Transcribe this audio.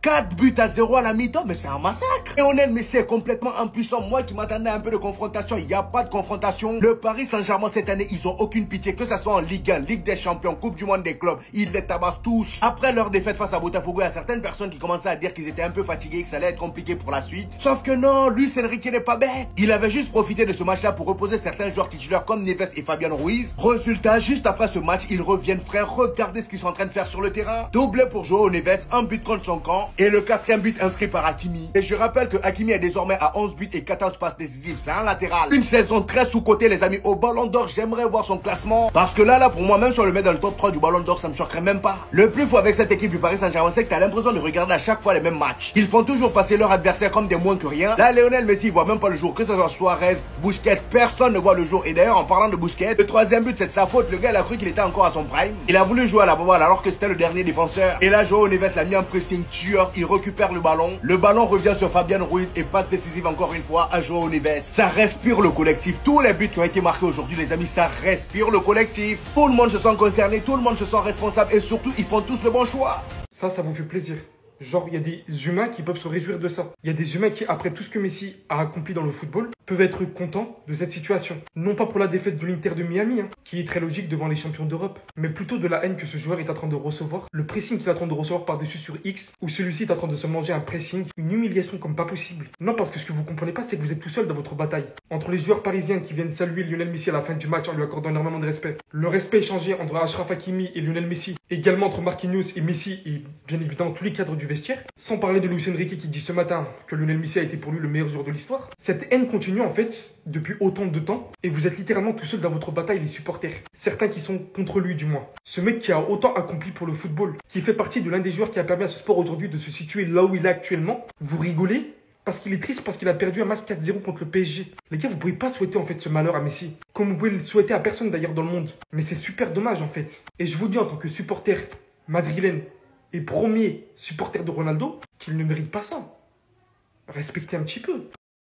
4 buts à 0 à la mi-temps, mais c'est un massacre. Et Lionel Messi est complètement impuissant. Moi qui m'attendais à un peu de confrontation, il n'y a pas de confrontation. Le Paris Saint-Germain cette année, ils ont aucune pitié, que ce soit en Ligue 1, Ligue des Champions, Coupe du Monde des clubs. Ils les tabassent tous. Après leur défaite face à Botafogo, il y a certaines personnes qui commençaient à dire qu'ils étaient un peu fatigués, que ça allait être compliqué pour la suite. Sauf que non, Luis Enrique n'est pas bête. Il avait juste profité de ce match-là pour reposer certains joueurs titulaires comme Neves et Fabian Ruiz. Résultat, juste après ce match, ils reviennent, frère. Regardez ce qu'ils sont en train de faire sur le terrain. Doublé pour Joao Neves, un but contre son camp. Et le 4e but inscrit par Hakimi. Et je rappelle que Hakimi est désormais à 11 buts et 14 passes décisives. C'est un latéral. Une saison très sous-cotée, les amis. Au Ballon d'Or, j'aimerais voir son classement. Parce que là, pour moi, même si on le met dans le top 3 du Ballon d'Or, ça me choquerait même pas. Le plus fou avec cette équipe du Paris Saint-Germain, c'est que t'as l'impression de regarder à chaque fois les mêmes matchs. Ils font toujours passer leur adversaire comme des moins que rien. Là, Lionel Messi, il voit même pas le jour. Que ce soit Suarez, Busquets, personne ne voit le jour. Et d'ailleurs, en parlant de Busquets, le 3e but, c'est de sa faute. Le gars, il a cru qu'il était encore à son prime. Il a voulu jouer à la balle alors que c'était le dernier défenseur. Et là, Joao Neves l'a mis en pressing tueur. Il récupère le ballon. Le ballon revient sur Fabian Ruiz et passe décisive encore une fois à Joao Neves. Ça respire le collectif. Tous les buts qui ont été marqués aujourd'hui, les amis, ça respire le collectif. Tout le monde se sent concerné, tout le monde se sent responsable et surtout, ils font tous le bon choix. Ça vous fait plaisir. Genre, il y a des humains qui peuvent se réjouir de ça. Il y a des humains qui, après tout ce que Messi a accompli dans le football, peuvent être contents de cette situation. Non pas pour la défaite de l'Inter de Miami, qui est très logique devant les champions d'Europe, mais plutôt de la haine que ce joueur est en train de recevoir, le pressing qu'il est en train de recevoir par-dessus sur X, où celui-ci est en train de se manger un pressing, une humiliation comme pas possible. Non, parce que ce que vous comprenez pas, c'est que vous êtes tout seul dans votre bataille. Entre les joueurs parisiens qui viennent saluer Lionel Messi à la fin du match en lui accordant énormément de respect, le respect échangé entre Achraf Hakimi et Lionel Messi, également entre Marquinhos et Messi, et bien évidemment tous les cadres du vestiaire, sans parler de Luis Enrique qui dit ce matin que Lionel Messi a été pour lui le meilleur joueur de l'histoire. Cette haine continue en fait depuis autant de temps et vous êtes littéralement tout seul dans votre bataille, les supporters. Certains qui sont contre lui du moins. Ce mec qui a autant accompli pour le football, qui fait partie de l'un des joueurs qui a permis à ce sport aujourd'hui de se situer là où il est actuellement, vous rigolez parce qu'il est triste parce qu'il a perdu un match 4-0 contre le PSG. Les gars, vous pouvez pas souhaiter en fait ce malheur à Messi. Comme vous pouvez le souhaiter à personne d'ailleurs dans le monde. Mais c'est super dommage en fait. Et je vous dis en tant que supporter madrilène et premier supporter de Ronaldo qu'il ne mérite pas ça. Respectez un petit peu.